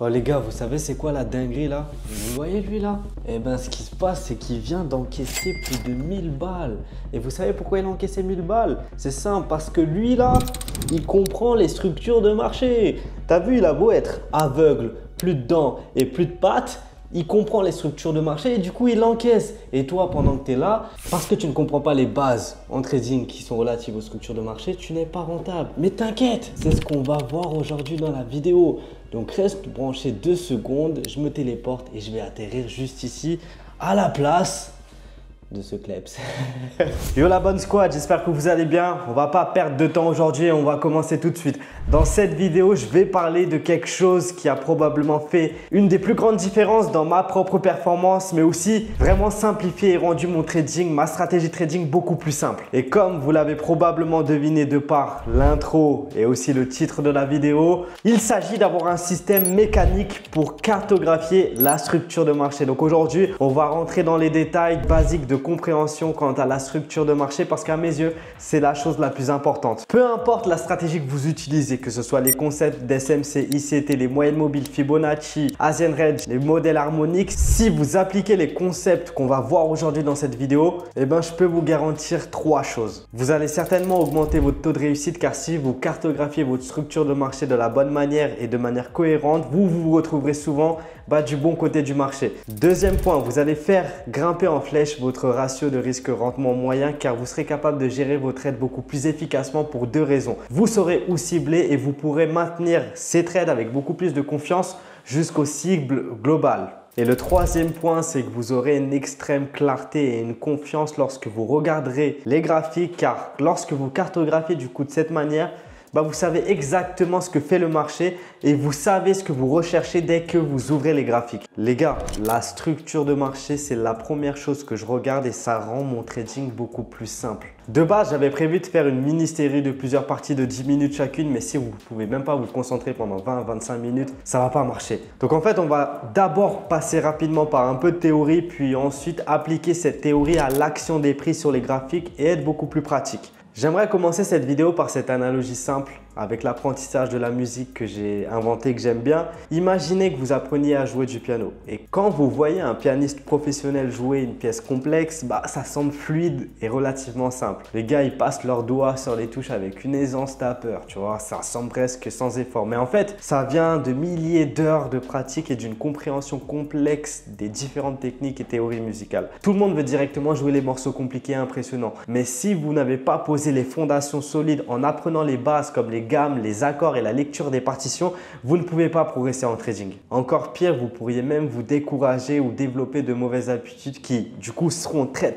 Oh les gars, vous savez c'est quoi la dinguerie là? Vous voyez lui là? Eh ben ce qui se passe c'est qu'il vient d'encaisser plus de 1000 balles. Et vous savez pourquoi il a encaissé 1000 balles? C'est simple, parce que lui là, il comprend les structures de marché. T'as vu, il a beau être aveugle, plus de dents et plus de pattes, il comprend les structures de marché et du coup il encaisse. Et toi pendant que tu es là, parce que tu ne comprends pas les bases en trading qui sont relatives aux structures de marché, tu n'es pas rentable. Mais t'inquiète, c'est ce qu'on va voir aujourd'hui dans la vidéo. Donc reste branché 2 secondes, je me téléporte et je vais atterrir juste ici à la place de ce kleps. Yo la bonne squad, j'espère que vous allez bien. On va pas perdre de temps aujourd'hui et on va commencer tout de suite. Dans cette vidéo, je vais parler de quelque chose qui a probablement fait une des plus grandes différences dans ma propre performance, mais aussi vraiment simplifié et rendu mon trading, ma stratégie trading beaucoup plus simple. Et comme vous l'avez probablement deviné de par l'intro et aussi le titre de la vidéo, il s'agit d'avoir un système mécanique pour cartographier la structure de marché. Donc aujourd'hui, on va rentrer dans les détails basiques de compréhension quant à la structure de marché parce qu'à mes yeux, c'est la chose la plus importante. Peu importe la stratégie que vous utilisez, que ce soit les concepts d'SMC, ICT, les moyennes mobiles, Fibonacci, Asian Range, les modèles harmoniques, si vous appliquez les concepts qu'on va voir aujourd'hui dans cette vidéo, eh ben, je peux vous garantir 3 choses. Vous allez certainement augmenter votre taux de réussite car si vous cartographiez votre structure de marché de la bonne manière et de manière cohérente, vous vous retrouverez souvent du bon côté du marché. Deuxième point, vous allez faire grimper en flèche votre ratio de risque-rendement moyen car vous serez capable de gérer vos trades beaucoup plus efficacement pour 2 raisons. Vous saurez où cibler et vous pourrez maintenir ces trades avec beaucoup plus de confiance jusqu'au cible global. Et le troisième point, c'est que vous aurez une extrême clarté et une confiance lorsque vous regarderez les graphiques car lorsque vous cartographiez du coup de cette manière, vous savez exactement ce que fait le marché et vous savez ce que vous recherchez dès que vous ouvrez les graphiques. Les gars, la structure de marché, c'est la première chose que je regarde et ça rend mon trading beaucoup plus simple. De base, j'avais prévu de faire une mini-série de plusieurs parties de 10 minutes chacune, mais si vous ne pouvez même pas vous concentrer pendant 20-25 minutes, ça ne va pas marcher. Donc en fait, on va d'abord passer rapidement par un peu de théorie, puis ensuite appliquer cette théorie à l'action des prix sur les graphiques et être beaucoup plus pratique. J'aimerais commencer cette vidéo par cette analogie simple avec l'apprentissage de la musique que j'ai inventé, que j'aime bien. Imaginez que vous appreniez à jouer du piano et quand vous voyez un pianiste professionnel jouer une pièce complexe, ça semble fluide et relativement simple. Les gars, ils passent leurs doigts sur les touches avec une aisance tapeur, tu vois, ça semble presque sans effort. Mais en fait, ça vient de milliers d'heures de pratique et d'une compréhension complexe des différentes techniques et théories musicales. Tout le monde veut directement jouer les morceaux compliqués et impressionnants. Mais si vous n'avez pas posé les fondations solides en apprenant les bases comme les gammes, les accords et la lecture des partitions, vous ne pouvez pas progresser en trading. Encore pire, vous pourriez même vous décourager ou développer de mauvaises habitudes qui, du coup, seront très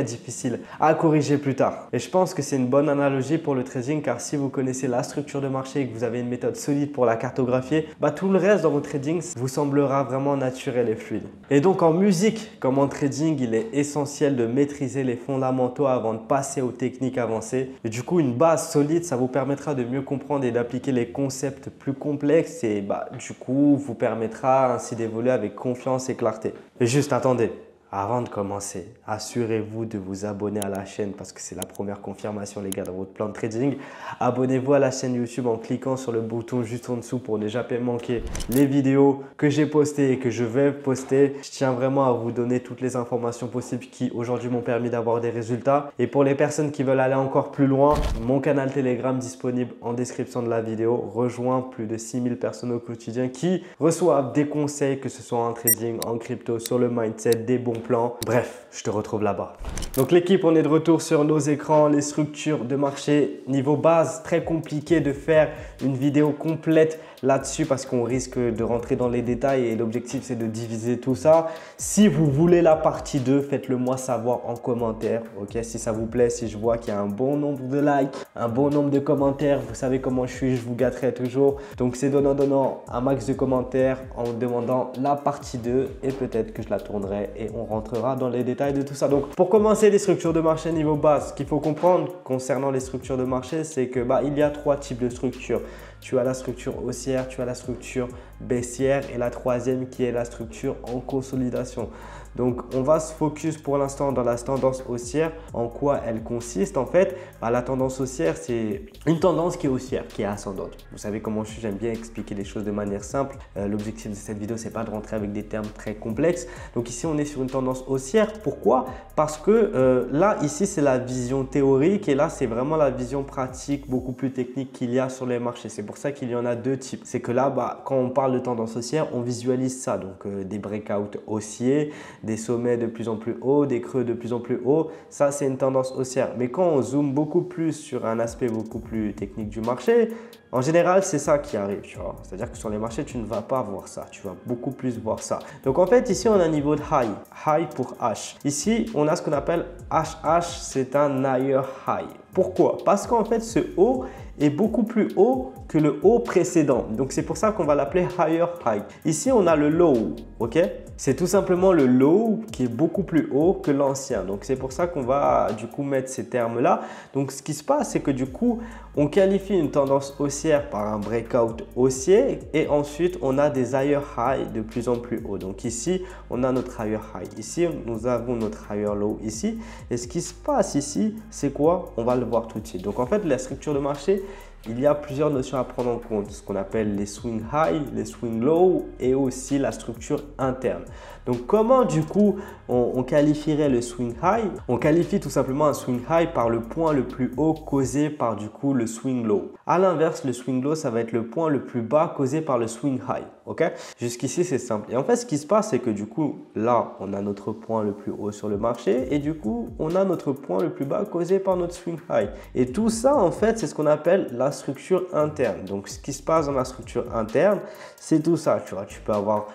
difficiles à corriger plus tard. Et je pense que c'est une bonne analogie pour le trading car si vous connaissez la structure de marché et que vous avez une méthode solide pour la cartographier, tout le reste dans votre trading vous semblera vraiment naturel et fluide. Et donc en musique comme en trading, il est essentiel de maîtriser les fondamentaux avant de passer aux techniques avancées. Et du coup, une base solide, ça vous permettra de mieux comprendre et d'appliquer les concepts plus complexes et du coup, vous permettra ainsi d'évoluer avec confiance et clarté. Et juste attendez. Avant de commencer, assurez-vous de vous abonner à la chaîne parce que c'est la première confirmation les gars dans votre plan de trading. Abonnez-vous à la chaîne YouTube en cliquant sur le bouton juste en dessous pour ne jamais manquer les vidéos que j'ai postées et que je vais poster. Je tiens vraiment à vous donner toutes les informations possibles qui aujourd'hui m'ont permis d'avoir des résultats. Et pour les personnes qui veulent aller encore plus loin, mon canal Telegram disponible en description de la vidéo rejoint plus de 6000 personnes au quotidien qui reçoivent des conseils que ce soit en trading, en crypto, sur le mindset, des bons plan. Bref, je te retrouve là-bas. Donc l'équipe, on est de retour sur nos écrans, les structures de marché niveau base, très compliqué de faire une vidéo complète là-dessus parce qu'on risque de rentrer dans les détails et l'objectif c'est de diviser tout ça. Si vous voulez la partie 2, faites-le moi savoir en commentaire, ok? Si ça vous plaît, si je vois qu'il y a un bon nombre de likes, un bon nombre de commentaires, vous savez comment je suis, je vous gâterai toujours. Donc c'est donnant un max de commentaires en demandant la partie 2 et peut-être que je la tournerai et on rentrera dans les détails de tout ça. Donc pour commencer les structures de marché niveau base, ce qu'il faut comprendre concernant les structures de marché, c'est que il y a 3 types de structures. tu as la structure haussière, tu as la structure baissière et la troisième qui est la structure en consolidation. Donc, on va se focus pour l'instant dans la tendance haussière. En quoi elle consiste en fait? La tendance haussière, c'est une tendance qui est haussière, qui est ascendante. Vous savez comment je suis, j'aime bien expliquer les choses de manière simple. L'objectif de cette vidéo, c'est pas de rentrer avec des termes très complexes. Donc ici, on est sur une tendance haussière. Pourquoi? Parce que là, ici, c'est la vision théorique et là, c'est vraiment la vision pratique, beaucoup plus technique qu'il y a sur les marchés. C'est pour ça qu'il y en a deux types. C'est que là, quand on parle de tendance haussière, on visualise ça. Donc, des breakouts haussiers, des sommets de plus en plus hauts, des creux de plus en plus hauts. Ça, c'est une tendance haussière. Mais quand on zoome beaucoup plus sur un aspect beaucoup plus technique du marché, en général, c'est ça qui arrive, tu vois. C'est-à-dire que sur les marchés, tu ne vas pas voir ça. Tu vas beaucoup plus voir ça. Donc, en fait, ici, on a un niveau de high. High pour H. Ici, on a ce qu'on appelle HH. C'est un higher high. Pourquoi? Parce qu'en fait, ce haut est beaucoup plus haut que le haut précédent. Donc, c'est pour ça qu'on va l'appeler higher high. Ici, on a le low, ok? C'est tout simplement le low qui est beaucoup plus haut que l'ancien. Donc, c'est pour ça qu'on va du coup mettre ces termes-là. Donc, ce qui se passe, c'est que du coup, on qualifie une tendance haussière par un breakout haussier et ensuite, on a des higher high de plus en plus haut. Donc, ici, on a notre higher high. Ici, nous avons notre higher low ici. Et ce qui se passe ici, c'est quoi? On va le voir tout de suite. Donc, en fait, la structure de marché, il y a plusieurs notions à prendre en compte, ce qu'on appelle les swing high, les swing low et aussi la structure interne. Donc, comment du coup on qualifierait le swing high? On qualifie tout simplement un swing high par le point le plus haut causé par du coup le swing low. À l'inverse, le swing low, ça va être le point le plus bas causé par le swing high. Ok? Jusqu'ici, c'est simple. Et en fait, ce qui se passe, c'est que du coup, là, on a notre point le plus haut sur le marché et du coup, on a notre point le plus bas causé par notre swing high. Et tout ça, en fait, c'est ce qu'on appelle la structure interne. Donc, ce qui se passe dans la structure interne, c'est tout ça. Tu vois, tu peux avoir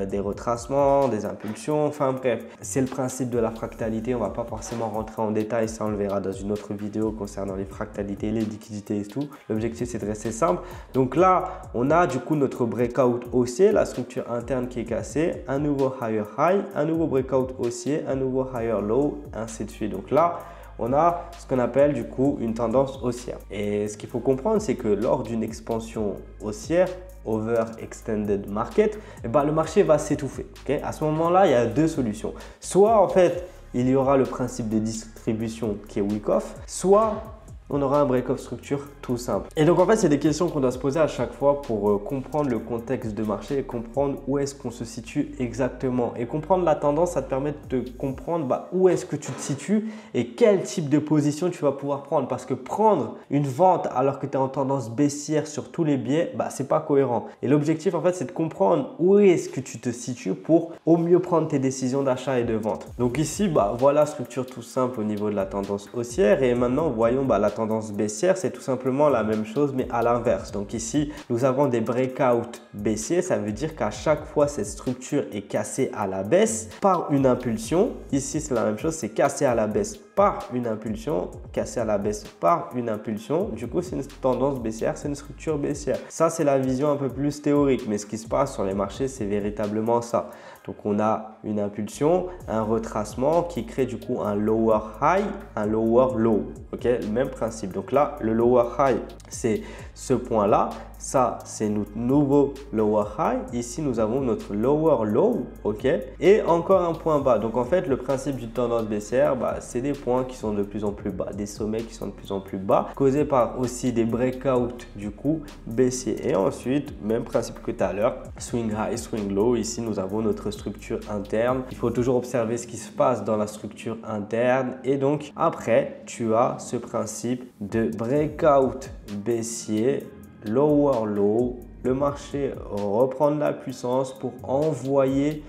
des retracements, des impulsions, enfin bref. C'est le principe de la fractalité. On ne va pas forcément rentrer en détail. Ça, on le verra dans une autre vidéo concernant les fractalités, les liquidités et tout. L'objectif, c'est de rester simple. Donc là, on a du coup notre breakout haussier, la structure interne qui est cassée, un nouveau higher high, un nouveau breakout haussier, un nouveau higher low, ainsi de suite. Donc là, on a ce qu'on appelle du coup une tendance haussière. Et ce qu'il faut comprendre, c'est que lors d'une expansion haussière, overextended market, le marché va s'étouffer. Okay? À ce moment-là, il y a deux solutions. Soit en fait, il y aura le principe de distribution qui est week off, soit on aura un break-off structure tout simple. Et donc en fait, c'est des questions qu'on doit se poser à chaque fois pour comprendre le contexte de marché et comprendre où est-ce qu'on se situe exactement. Et comprendre la tendance, ça te permet de comprendre où est-ce que tu te situes et quel type de position tu vas pouvoir prendre. Parce que prendre une vente alors que tu es en tendance baissière sur tous les biais, c'est pas cohérent. Et l'objectif en fait, c'est de comprendre où est-ce que tu te situes pour au mieux prendre tes décisions d'achat et de vente. Donc ici, voilà, structure tout simple au niveau de la tendance haussière. Et maintenant, voyons la tendance baissière, c'est tout simplement la même chose mais à l'inverse. Donc ici, nous avons des breakouts baissiers. Ça veut dire qu'à chaque fois, cette structure est cassée à la baisse par une impulsion. Ici, c'est la même chose, c'est cassé à la baisse par une impulsion, cassé à la baisse par une impulsion. Du coup, c'est une tendance baissière, c'est une structure baissière. Ça, c'est la vision un peu plus théorique. Mais ce qui se passe sur les marchés, c'est véritablement ça. Donc, on a une impulsion, un retracement qui crée du coup un lower high, un lower low. Ok, le même principe. Donc là, le lower high, c'est ce point-là. Ça, c'est notre nouveau lower high. Ici, nous avons notre lower low. Ok, et encore un point bas. Donc, en fait, le principe d'une tendance baissière, c'est des points qui sont de plus en plus bas, des sommets qui sont de plus en plus bas, causés par aussi des breakouts du coup baissiers. Et ensuite, même principe que tout à l'heure, swing high, swing low. Ici, nous avons notre structure interne. Il faut toujours observer ce qui se passe dans la structure interne. Et donc, après, tu as ce principe de breakout baissier, lower low. Le marché reprend de la puissance pour envoyer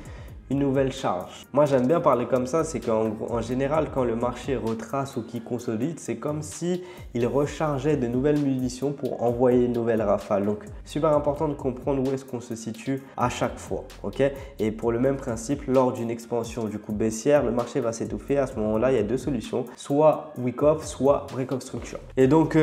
une nouvelle charge. Moi, j'aime bien parler comme ça, c'est qu'en général, quand le marché retrace ou qu'il consolide, c'est comme si il rechargeait de nouvelles munitions pour envoyer une nouvelle rafale. Donc, super important de comprendre où est-ce qu'on se situe à chaque fois. Ok? Et pour le même principe, lors d'une expansion du coup baissière, le marché va s'étouffer. À ce moment-là, il y a deux solutions, soit week off, soit break off structure. Et donc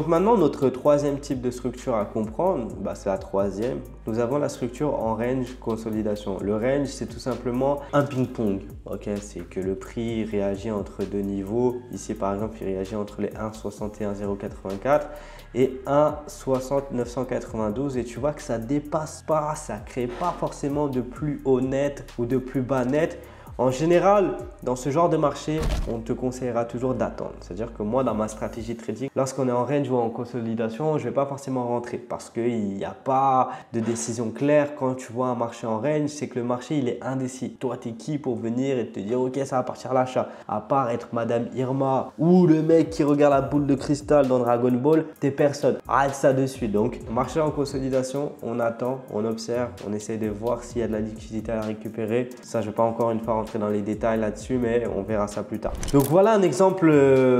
maintenant, notre troisième type de structure à comprendre, c'est la troisième. Nous avons la structure en range consolidation. Le range, c'est tout tout simplement un ping-pong. Ok, c'est que le prix réagit entre deux niveaux. Ici, par exemple, il réagit entre les 1,61084 et 1,60992 et tu vois que ça dépasse pas, ça crée pas forcément de plus haut net ou de plus bas net. En général, dans ce genre de marché, on te conseillera toujours d'attendre. C'est-à-dire que moi, dans ma stratégie trading, lorsqu'on est en range ou en consolidation, je ne vais pas forcément rentrer parce qu'il n'y a pas de décision claire. Quand tu vois un marché en range, c'est que le marché, il est indécis. Toi, tu es qui pour venir et te dire « Ok, ça va partir à l'achat ». À part être Madame Irma ou le mec qui regarde la boule de cristal dans Dragon Ball, t'es personne. Arrête ça de suite. Donc, marché en consolidation, on attend, on observe, on essaie de voir s'il y a de la liquidité à récupérer. Ça, je ne vais pas encore une fois rentrer dans les détails là-dessus, mais on verra ça plus tard. Donc voilà un exemple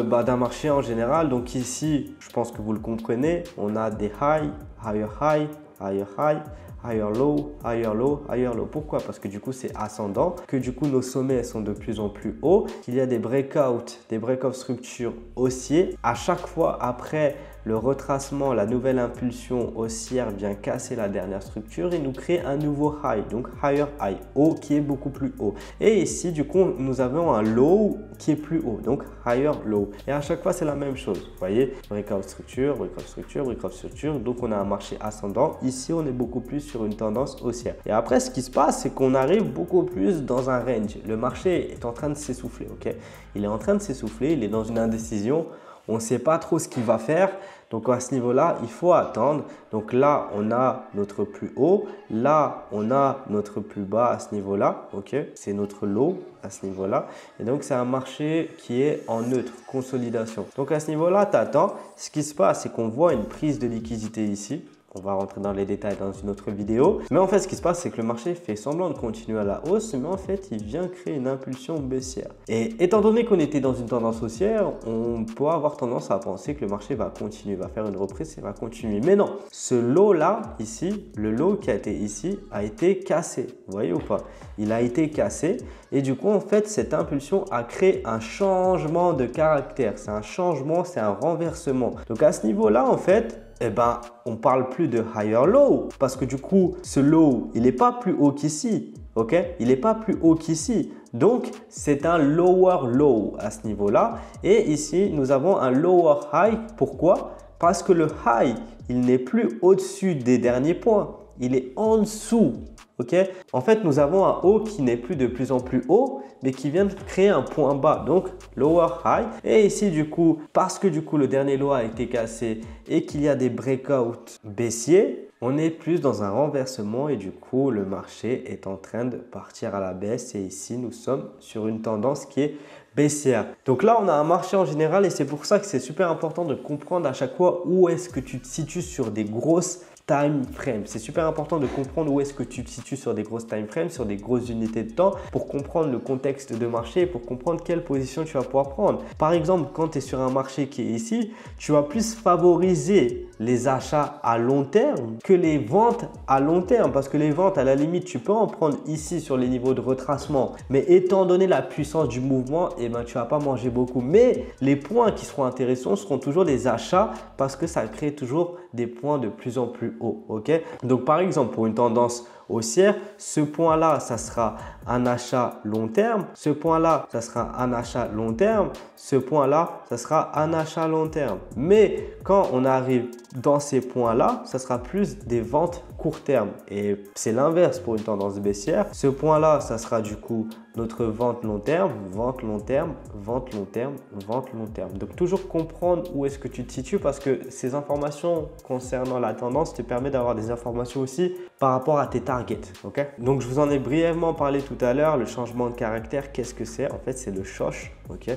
d'un marché en général. Donc ici, je pense que vous le comprenez, on a des high, higher high, higher high, higher low, higher low, higher low. Pourquoi? Parce que du coup, c'est ascendant, que du coup, nos sommets sont de plus en plus hauts, qu'il y a des breakouts, des break-off structures haussiers. À chaque fois après le retracement, la nouvelle impulsion haussière vient casser la dernière structure et nous crée un nouveau high, donc higher high, haut qui est beaucoup plus haut. Et ici, du coup, nous avons un low qui est plus haut, donc higher low. Et à chaque fois, c'est la même chose. Vous voyez, breakout structure, breakout structure, breakout structure. Donc, on a un marché ascendant. Ici, on est beaucoup plus sur une tendance haussière. Et après, ce qui se passe, c'est qu'on arrive beaucoup plus dans un range. Le marché est en train de s'essouffler, ok? Il est en train de s'essouffler, il est dans une indécision. On ne sait pas trop ce qu'il va faire. Donc, à ce niveau-là, il faut attendre. Donc là, on a notre plus haut. Là, on a notre plus bas à ce niveau-là. Ok, c'est notre low à ce niveau-là. Et donc, c'est un marché qui est en neutre, consolidation. Donc, à ce niveau-là, tu attends. Ce qui se passe, c'est qu'on voit une prise de liquidité ici. On va rentrer dans les détails dans une autre vidéo. Mais en fait, ce qui se passe, c'est que le marché fait semblant de continuer à la hausse, mais en fait, il vient créer une impulsion baissière. Et étant donné qu'on était dans une tendance haussière, on peut avoir tendance à penser que le marché va continuer, va faire une reprise et va continuer. Mais non, ce lot-là, ici, le lot qui a été ici, a été cassé. Vous voyez ou pas? Il a été cassé. Et du coup, en fait, cette impulsion a créé un changement de caractère. C'est un changement, c'est un renversement. Donc, à ce niveau-là, en fait, eh ben, on parle plus de higher low parce que du coup, ce low, il n'est pas plus haut qu'ici. Ok, il n'est pas plus haut qu'ici. Donc, c'est un lower low à ce niveau-là. Et ici, nous avons un lower high. Pourquoi? Parce que le high, il n'est plus au-dessus des derniers points. Il est en dessous. Ok, en fait, nous avons un haut qui n'est plus de plus en plus haut, mais qui vient de créer un point bas, donc lower high. Et ici, du coup, parce que du coup, le dernier low a été cassé et qu'il y a des breakouts baissiers, on est plus dans un renversement et du coup, le marché est en train de partir à la baisse. Et ici, nous sommes sur une tendance qui est baissière. Donc là, on a un marché en général et c'est pour ça que c'est super important de comprendre à chaque fois où est-ce que tu te situes sur des grosses time frame. C'est super important de comprendre où est-ce que tu te situes sur des grosses time frames, sur des grosses unités de temps pour comprendre le contexte de marché et pour comprendre quelle position tu vas pouvoir prendre. Par exemple, quand tu es sur un marché qui est ici, tu vas plus favoriser les achats à long terme que les ventes à long terme parce que les ventes, à la limite, tu peux en prendre ici sur les niveaux de retracement. Mais étant donné la puissance du mouvement, eh ben, tu ne vas pas manger beaucoup. Mais les points qui seront intéressants seront toujours des achats parce que ça crée toujours des points de plus en plus haut. Ok, donc par exemple pour une tendance haussière, ce point là ça sera un achat long terme, ce point là ça sera un achat long terme, ce point là ça sera un achat long terme. Mais quand on arrive dans ces points là, ça sera plus des ventes court terme et c'est l'inverse pour une tendance baissière. Ce point là ça sera du coup notre vente long terme, vente long terme, vente long terme, vente long terme. Donc toujours comprendre où est-ce que tu te situes parce que ces informations concernant la tendance te permettent d'avoir des informations aussi par rapport à tes targets. Ok, donc je vous en ai brièvement parlé tout à l'heure. Le changement de caractère, qu'est-ce que c'est? En fait, c'est le shosh. Ok,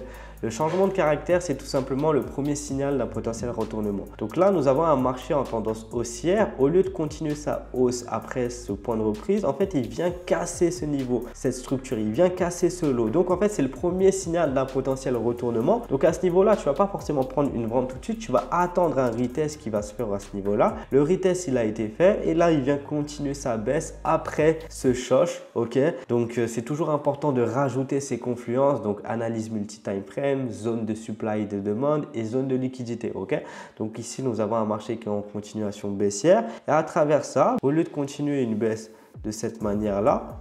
le changement de caractère, c'est tout simplement le premier signal d'un potentiel retournement. Donc là, nous avons un marché en tendance haussière. Au lieu de continuer sa hausse après ce point de reprise, en fait, il vient casser ce niveau, cette structure, il vient casser ce lot. Donc en fait, c'est le premier signal d'un potentiel retournement. Donc à ce niveau-là, tu ne vas pas forcément prendre une vente tout de suite, tu vas attendre un retest qui va se faire à ce niveau-là. Le retest, il a été fait et là, il vient continuer sa baisse après ce shosh. Ok, donc c'est toujours important de rajouter ces confluences, donc analyse multi-time frame, zone de supply et de demande et zone de liquidité. Ok, donc ici, nous avons un marché qui est en continuation baissière et à travers ça, au lieu de continuer une baisse de cette manière-là,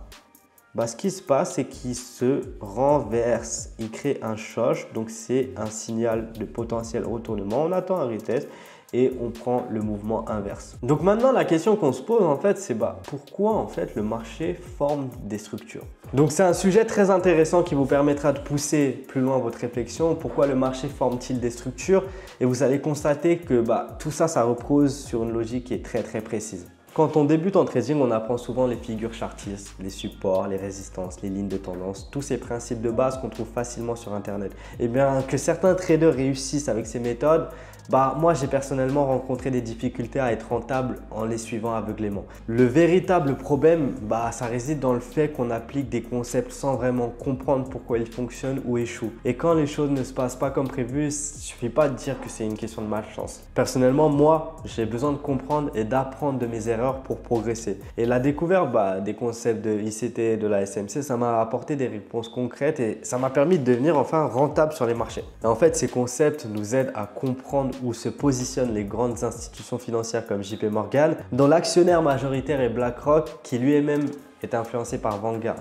Bah, ce qui se passe, c'est qu'il se renverse. Il crée un choc, donc c'est un signal de potentiel retournement. On attend un retest et on prend le mouvement inverse. Donc maintenant, la question qu'on se pose en fait, c'est pourquoi en fait le marché forme des structures? Donc c'est un sujet très intéressant qui vous permettra de pousser plus loin votre réflexion. Pourquoi le marché forme-t-il des structures? Et vous allez constater que tout ça, ça repose sur une logique qui est très précise. Quand on débute en trading, on apprend souvent les figures chartistes, les supports, les résistances, les lignes de tendance, tous ces principes de base qu'on trouve facilement sur Internet. Et bien que certains traders réussissent avec ces méthodes, moi j'ai personnellement rencontré des difficultés à être rentable en les suivant aveuglément. Le véritable problème, ça réside dans le fait qu'on applique des concepts sans vraiment comprendre pourquoi ils fonctionnent ou échouent. Et quand les choses ne se passent pas comme prévu, il ne suffit pas de dire que c'est une question de malchance. Personnellement, moi, j'ai besoin de comprendre et d'apprendre de mes erreurs pour progresser. Et la découverte des concepts de ICT, de la SMC, ça m'a apporté des réponses concrètes et ça m'a permis de devenir enfin rentable sur les marchés. Et en fait, ces concepts nous aident à comprendre où se positionnent les grandes institutions financières comme JP Morgan, dont l'actionnaire majoritaire est BlackRock, qui lui-même est influencé par Vanguard.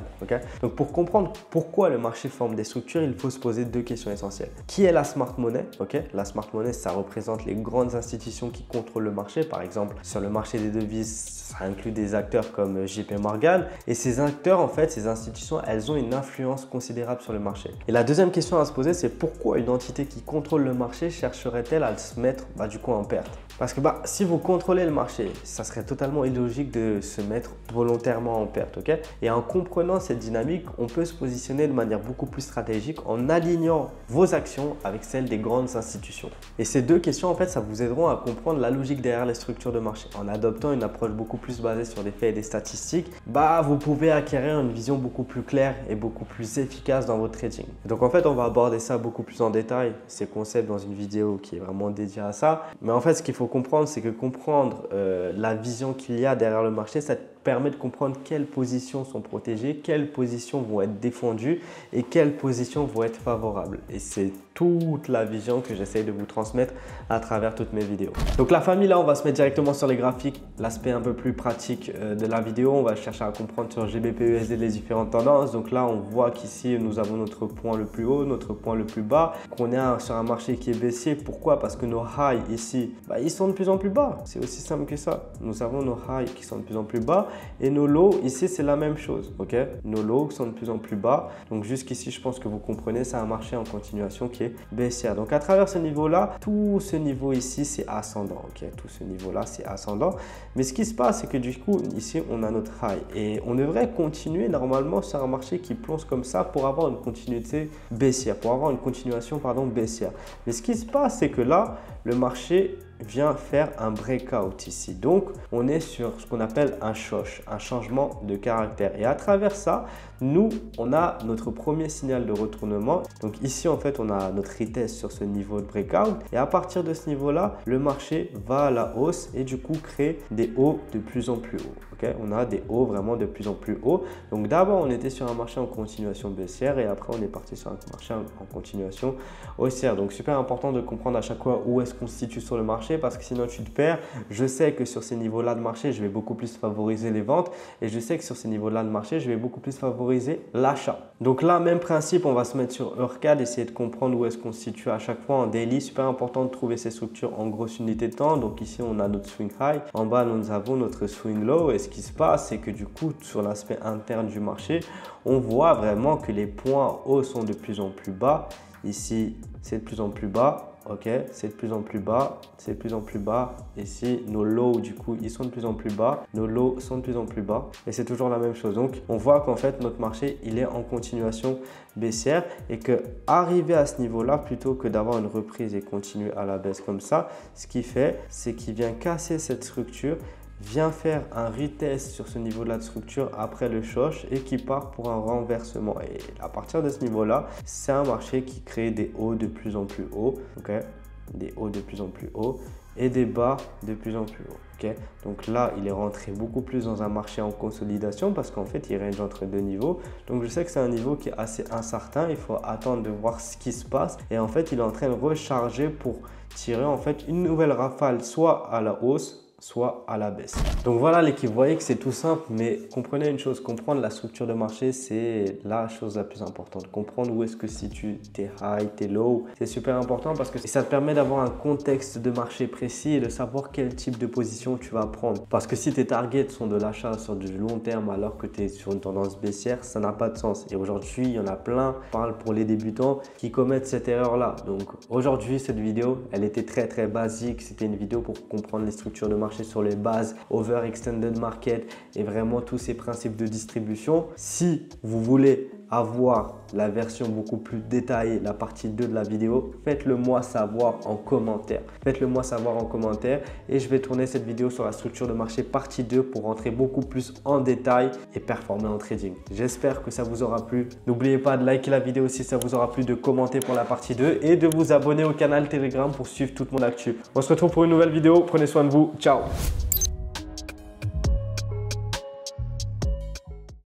Donc pour comprendre pourquoi le marché forme des structures, il faut se poser deux questions essentielles. Qui est la smart money? La smart money, ça représente les grandes institutions qui contrôlent le marché. Par exemple, sur le marché des devises, ça inclut des acteurs comme JP Morgan. Et ces acteurs, en fait, ces institutions, elles ont une influence considérable sur le marché. Et la deuxième question à se poser, c'est pourquoi une entité qui contrôle le marché chercherait-elle à se mettre du coup en perte? Parce que si vous contrôlez le marché, ça serait totalement illogique de se mettre volontairement en perte. Et en comprenant cette dynamique, on peut se positionner de manière beaucoup plus stratégique en alignant vos actions avec celles des grandes institutions. Et ces deux questions, en fait, ça vous aideront à comprendre la logique derrière les structures de marché. En adoptant une approche beaucoup plus basée sur des faits et des statistiques, vous pouvez acquérir une vision beaucoup plus claire et beaucoup plus efficace dans votre trading. Et donc en fait, on va aborder ça beaucoup plus en détail, ces concepts, dans une vidéo qui est vraiment dédiée à ça. Mais en fait, ce qu'il faut comprendre, c'est que comprendre la vision qu'il y a derrière le marché, ça permet de comprendre quelles positions sont protégées, quelles positions vont être défendues et quelles positions vont être favorables. Et c'est toute la vision que j'essaye de vous transmettre à travers toutes mes vidéos. Donc la famille, là, on va se mettre directement sur les graphiques, l'aspect un peu plus pratique de la vidéo. On va chercher à comprendre sur GBP/USD les différentes tendances. Donc là, on voit qu'ici, nous avons notre point le plus haut, notre point le plus bas, qu'on est sur un marché qui est baissier. Pourquoi? Parce que nos highs ici, ils sont de plus en plus bas. C'est aussi simple que ça. Nous avons nos highs qui sont de plus en plus bas et nos lows ici, c'est la même chose. Nos lows sont de plus en plus bas. Donc jusqu'ici, je pense que vous comprenez, c'est un marché en continuation qui est baissière. Donc à travers ce niveau-là, tout ce niveau ici, c'est ascendant. Tout ce niveau-là, c'est ascendant. Mais ce qui se passe, c'est que du coup, ici, on a notre high. Et on devrait continuer normalement sur un marché qui plonge comme ça pour avoir une continuité baissière, pour avoir une continuation, baissière. Mais ce qui se passe, c'est que là, le marché vient faire un breakout ici. Donc, on est sur ce qu'on appelle un choc, un changement de caractère. Et à travers ça, nous, on a notre premier signal de retournement. Donc ici, en fait, on a notre retest sur ce niveau de breakout. Et à partir de ce niveau-là, le marché va à la hausse et du coup, crée des hauts de plus en plus hauts. On a des hauts vraiment de plus en plus hauts. Donc d'abord, on était sur un marché en continuation baissière et après, on est parti sur un marché en continuation haussière. Donc super important de comprendre à chaque fois où est-ce qu'on se situe sur le marché parce que sinon tu te perds. Je sais que sur ces niveaux-là de marché, je vais beaucoup plus favoriser les ventes et je sais que sur ces niveaux-là de marché, je vais beaucoup plus favoriser l'achat. Donc là, même principe, on va se mettre sur Eurcad, essayer de comprendre où est-ce qu'on se situe à chaque fois en daily. Super important de trouver ces structures en grosse unité de temps. Donc ici, on a notre swing high. En bas, nous avons notre swing low. Et ce qui se passe, c'est que du coup, sur l'aspect interne du marché, on voit vraiment que les points hauts sont de plus en plus bas. Ici, c'est de plus en plus bas. C'est de plus en plus bas, c'est de plus en plus bas. Ici, nos lows, du coup, ils sont de plus en plus bas. Nos lows sont de plus en plus bas. Et c'est toujours la même chose. Donc, on voit qu'en fait, notre marché, il est en continuation baissière et que arriver à ce niveau-là, plutôt que d'avoir une reprise et continuer à la baisse comme ça, ce qu'il fait, c'est qu'il vient casser cette structure, vient faire un retest sur ce niveau-là de structure après le choc et qui part pour un renversement. Et à partir de ce niveau-là, c'est un marché qui crée des hauts de plus en plus hauts, des hauts de plus en plus hauts et des bas de plus en plus hauts. Donc là, il est rentré beaucoup plus dans un marché en consolidation parce qu'en fait, il range entre deux niveaux. Donc je sais que c'est un niveau qui est assez incertain. Il faut attendre de voir ce qui se passe. Et en fait, il est en train de recharger pour tirer en fait une nouvelle rafale soit à la hausse, soit à la baisse. Donc voilà l'équipe, vous voyez que c'est tout simple, mais comprenez une chose, comprendre la structure de marché, c'est la chose la plus importante. Comprendre où est-ce que se situe tes high, tes low, c'est super important parce que ça te permet d'avoir un contexte de marché précis et de savoir quel type de position tu vas prendre. Parce que si tes targets sont de l'achat sur du long terme alors que tu es sur une tendance baissière, ça n'a pas de sens. Et aujourd'hui, il y en a plein, je parle pour les débutants, qui commettent cette erreur-là. Donc aujourd'hui, cette vidéo, elle était très basique. C'était une vidéo pour comprendre les structures de marché sur les bases, over-extended market et vraiment tous ces principes de distribution. Si vous voulez avoir la version beaucoup plus détaillée, la partie 2 de la vidéo, faites-le moi savoir en commentaire. Faites-le moi savoir en commentaire et je vais tourner cette vidéo sur la structure de marché partie 2 pour rentrer beaucoup plus en détail et performer en trading. J'espère que ça vous aura plu. N'oubliez pas de liker la vidéo si ça vous aura plu, de commenter pour la partie 2 et de vous abonner au canal Telegram pour suivre toute mon actu. On se retrouve pour une nouvelle vidéo. Prenez soin de vous. Ciao!